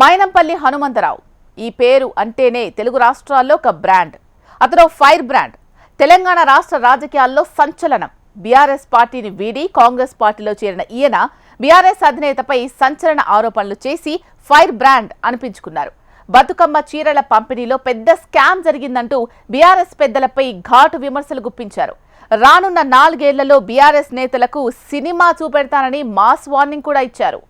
మైనంపల్లి హనుమంతరావు ఈ పేరు అంటేనే తెలుగు రాష్ట్రాల్లో ఒక బ్రాండ్. అతను ఫైర్ బ్రాండ్. తెలంగాణ రాష్ట్ర రాజకీయాల్లో సంచలనం. బీఆర్ఎస్ పార్టీని వీడి కాంగ్రెస్ పార్టీలో చేరిన ఈయన బీఆర్ఎస్ అధినేతపై సంచలన ఆరోపణలు చేసి ఫైర్ బ్రాండ్ అనిపించుకున్నారు. బతుకమ్మ చీరల పంపిణీలో పెద్ద స్కామ్ జరిగిందంటూ బీఆర్ఎస్ పెద్దలపై ఘాటు విమర్శలు గుప్పించారు. రానున్న 4 ఏళ్లలో బీఆర్ఎస్ నేతలకు సినిమా చూపెడతానని మాస్ వార్నింగ్ కూడా ఇచ్చారు.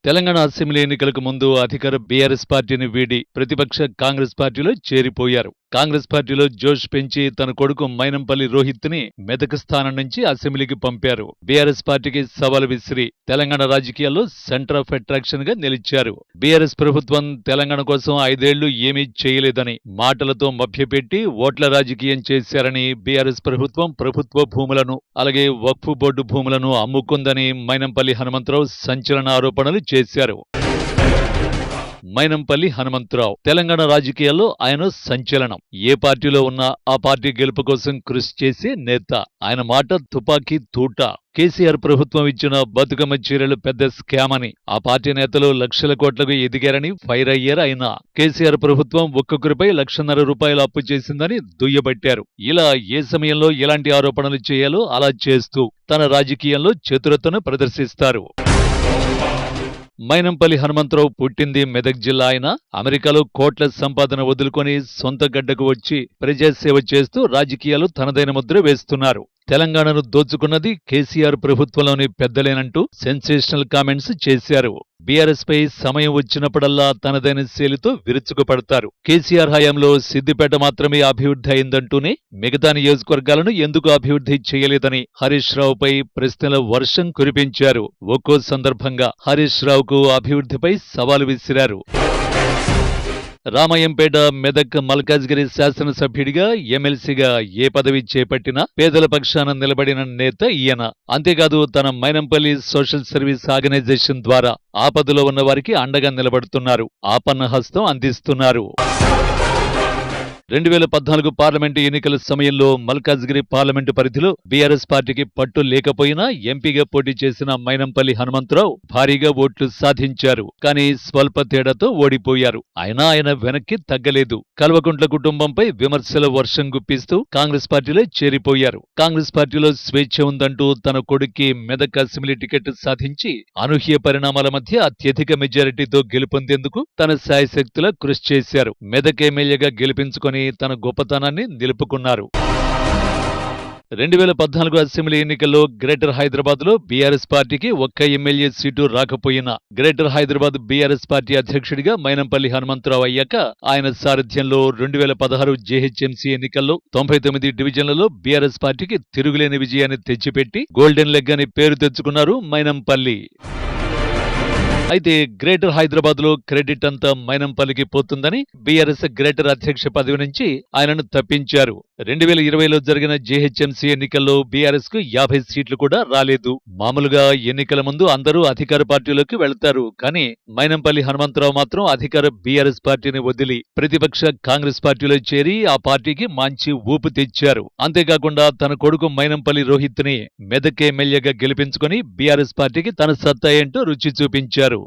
తెలంగాణ అసెంబ్లీ ఎన్నికలకు ముందు అధికార బీఆర్ఎస్ పార్టీని వీడి ప్రతిపక్ష కాంగ్రెస్ పార్టీలో చేరిపోయారు. కాంగ్రెస్ పార్టీలో జోష్ పెంచి తన కొడుకు మైనంపల్లి రోహిత్ ని మెదక్ స్థానం నుంచి అసెంబ్లీకి పంపారు. బీఆర్ఎస్ పార్టీకి సవాల్ విసిరి తెలంగాణ రాజకీయాల్లో సెంటర్ ఆఫ్ అట్రాక్షన్ గా నిలిచారు. బీఆర్ఎస్ ప్రభుత్వం తెలంగాణ కోసం 5 ఏళ్లు ఏమీ చేయలేదని మాటలతో మభ్యపెట్టి ఓట్ల రాజకీయం చేశారని, బీఆర్ఎస్ ప్రభుత్వం ప్రభుత్వ భూములను అలాగే వక్ఫ్ బోర్డు భూములను అమ్ముకుందని మైనంపల్లి హనుమంతరావు సంచలన ఆరోపణలు చేశారు. మైనంపల్లి హనుమంతరావు తెలంగాణ రాజకీయాల్లో ఆయన సంచలనం. ఏ పార్టీలో ఉన్నా ఆ పార్టీ గెలుపు కోసం కృషి చేసే నేత. ఆయన మాట తుపాకీ తూట. కేసీఆర్ ప్రభుత్వం ఇచ్చిన బతుకమ్మ చీరలు పెద్ద స్కామ్ అని, ఆ పార్టీ నేతలు లక్షల కోట్లకు ఎదిగారని ఫైర్ అయ్యారు ఆయన. కేసీఆర్ ప్రభుత్వం ఒక్కొక్కరిపై ₹1,50,000 అప్పు చేసిందని దుయ్యబట్టారు. ఇలా ఏ సమయంలో ఎలాంటి ఆరోపణలు చేయాలో అలా చేస్తూ తన రాజకీయంలో చతురతను ప్రదర్శిస్తారు. మైనంపల్లి హనుమంతరావు పుట్టింది మెదక్ జిల్లా. ఆయన అమెరికాలో కోట్ల సంపాదన వదులుకొని సొంత గడ్డకు వచ్చి ప్రజాసేవ చేస్తూ రాజకీయాలు తనదైన ముద్ర వేస్తున్నారు. తెలంగాణను దోచుకున్నది కేసీఆర్ ప్రభుత్వంలోని పెద్దలేనంటూ సెన్సేషనల్ కామెంట్స్ చేశారు. బీఆర్ఎస్ పై సమయం వచ్చినప్పుడల్లా తనదైన శైలితో విరుచుకుపడతారు. కేసీఆర్ హయాంలో సిద్దిపేట మాత్రమే అభివృద్ధి అయిందంటూనే మిగతా నియోజకవర్గాలను ఎందుకు అభివృద్ధి చేయలేదని హరీష్ రావుపై ప్రశ్నల వర్షం కురిపించారు. ఒక్కో సందర్భంగా హరీష్ రావుకు అభివృద్ధిపై సవాలు విసిరారు. రామాయంపేట, మెదక్, మల్కాజ్గిరి శాసనసభ్యుడిగా, ఎమ్మెల్సీగా ఏ పదవి చేపట్టినా పేదల పక్షాన నిలబడిన నేత ఈయన. అంతేకాదు తన మైనంపల్లి సోషల్ సర్వీస్ ఆర్గనైజేషన్ ద్వారా ఆపదలో ఉన్న వారికి అండగా నిలబడుతున్నారు. ఆపన్న హస్తం అందిస్తున్నారు. 2014 పార్లమెంటు ఎన్నికల సమయంలో మల్కాజ్గిరి పార్లమెంటు పరిధిలో బీఆర్ఎస్ పార్టీకి పట్టు లేకపోయినా ఎంపీగా పోటీ చేసిన మైనంపల్లి హనుమంతరావు భారీగా ఓట్లు సాధించారు. కానీ స్వల్ప తేడాతో ఓడిపోయారు. అయినా ఆయన వెనక్కి తగ్గలేదు. కల్వకుంట్ల కుటుంబంపై విమర్శల వర్షం గుప్పిస్తూ కాంగ్రెస్ పార్టీలో చేరిపోయారు. కాంగ్రెస్ పార్టీలో స్వేచ్ఛ ఉందంటూ తన కొడుక్కి మెదక్ అసెంబ్లీ టికెట్ సాధించి అనూహ్య పరిణామాల మధ్య అత్యధిక మెజారిటీతో గెలుపొందేందుకు తన శాయశక్తులా కృషి చేశారు. మెదక్ ఎమ్మెల్యేగా గెలిపించుకొని తన గొప్పతనాన్ని నిలుపుకున్నారు. 2014 అసెంబ్లీ ఎన్నికల్లో గ్రేటర్ హైదరాబాద్ లో బీఆర్ఎస్ పార్టీకి ఒక్క ఎమ్మెల్యే సీటు రాకపోయినా గ్రేటర్ హైదరాబాద్ బీఆర్ఎస్ పార్టీ అధ్యక్షుడిగా మైనంపల్లి హనుమంతరావు అయ్యాక ఆయన సారథ్యంలో 2016 జేహెచ్ఎంసీ ఎన్నికల్లో 99 డివిజన్లలో బీఆర్ఎస్ పార్టీకి తిరుగులేని విజయాన్ని తెచ్చిపెట్టి గోల్డెన్ లెగ్ అని పేరు తెచ్చుకున్నారు మైనంపల్లి. అయితే గ్రేటర్ హైదరాబాద్ లో క్రెడిట్ అంతా మైనంపల్లికి పోతుందని బీఆర్ఎస్ గ్రేటర్ అధ్యక్ష పదవి నుంచి ఆయనను తప్పించారు. 2020లో జరిగిన జేహెచ్ఎంసీ ఎన్నికల్లో బీఆర్ఎస్ కు 50 సీట్లు కూడా రాలేదు. మామూలుగా ఎన్నికల ముందు అందరూ అధికార పార్టీలోకి వెళతారు. కానీ మైనంపల్లి హనుమంతరావు మాత్రం అధికార బీఆర్ఎస్ పార్టీని వదిలి ప్రతిపక్ష కాంగ్రెస్ పార్టీలో చేరి ఆ పార్టీకి మంచి ఊపు తెచ్చారు. అంతేకాకుండా తన కొడుకు మైనంపల్లి రోహిత్ ని మెదక్ ఎమ్మెల్యేగా గెలిపించుకుని బీఆర్ఎస్ పార్టీకి తన సత్తా ఏంటో రుచి చూపించారు.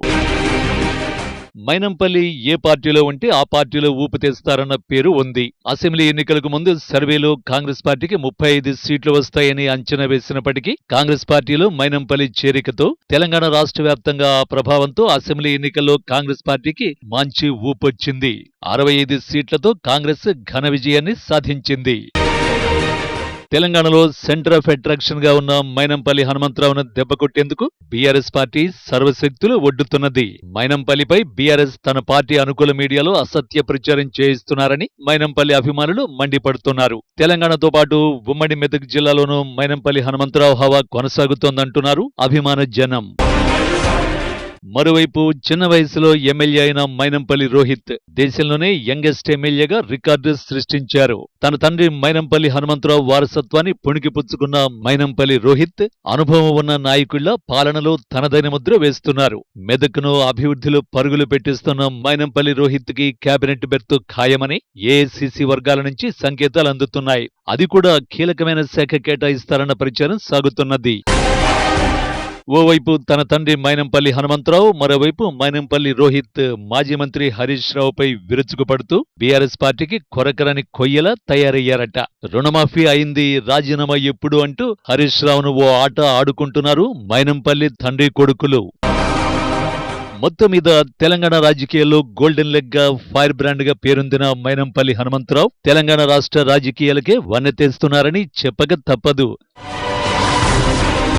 మైనంపల్లి ఏ పార్టీలో ఉంటే ఆ పార్టీలో ఊపు తెస్తారన్న పేరు ఉంది. అసెంబ్లీ ఎన్నికలకు ముందు సర్వేలో కాంగ్రెస్ పార్టీకి 35 సీట్లు వస్తాయని అంచనా వేసినప్పటికీ కాంగ్రెస్ పార్టీలో మైనంపల్లి చేరికతో తెలంగాణ రాష్ట్ర వ్యాప్తంగా ఆ ప్రభావంతో అసెంబ్లీ ఎన్నికల్లో కాంగ్రెస్ పార్టీకి మంచి ఊపొచ్చింది. 65 సీట్లతో కాంగ్రెస్ ఘన విజయాన్ని సాధించింది. తెలంగాణలో సెంటర్ ఆఫ్ అట్రాక్షన్ గా ఉన్న మైనంపల్లి హనుమంతరావును దెబ్బకొట్టేందుకు బీఆర్ఎస్ పార్టీ సర్వశక్తులు ఒడ్డుతున్నది. మైనంపల్లిపై బీఆర్ఎస్ తన పార్టీ అనుకూల మీడియాలో అసత్య ప్రచారం చేయిస్తున్నారని మైనంపల్లి అభిమానులు మండిపడుతున్నారు. తెలంగాణతో పాటు ఉమ్మడి మెదక్ జిల్లాలోనూ మైనంపల్లి హనుమంతరావు హవా కొనసాగుతోందంటున్నారు అభిమాన జనం. మరోవైపు చిన్న వయసులో ఎమ్మెల్యే అయిన మైనంపల్లి రోహిత్ దేశంలోనే యంగెస్ట్ ఎమ్మెల్యేగా రికార్డు సృష్టించారు. తన తండ్రి మైనంపల్లి హనుమంతరావు వారసత్వాన్ని పుణికిపుచ్చుకున్న మైనంపల్లి రోహిత్ అనుభవం ఉన్న నాయకుళ్ల పాలనలో తనదైన ముద్ర వేస్తున్నారు. మెదక్ను అభివృద్ధిలో పరుగులు పెట్టిస్తున్న మైనంపల్లి రోహిత్ కి కేబినెట్ బెర్త్ ఖాయమని ఏఐసీసీ వర్గాల నుంచి సంకేతాలు అందుతున్నాయి. అది కూడా కీలకమైన శాఖ కేటాయిస్తారన్న ప్రచారం సాగుతున్నది. ఓవైపు తన తండ్రి మైనంపల్లి హనుమంతరావు, మరోవైపు మైనంపల్లి రోహిత్ మాజీ మంత్రి హరీష్ రావుపై విరుచుకుపడుతూ బీఆర్ఎస్ పార్టీకి కొరకరని కొయ్యలా తయారయ్యారట. రుణమాఫీ అయింది, రాజీనామా ఎప్పుడు అంటూ హరీష్ రావును ఓ ఆట ఆడుకుంటున్నారు మైనంపల్లి తండ్రి కొడుకులు. మొత్తం మీద తెలంగాణ రాజకీయాల్లో గోల్డెన్ లెగ్ గా, ఫైర్ బ్రాండ్ గా పేరొందిన మైనంపల్లి హనుమంతరావు తెలంగాణ రాష్ట్ర రాజకీయాలకే వన్నె తెస్తున్నారని చెప్పక తప్పదు.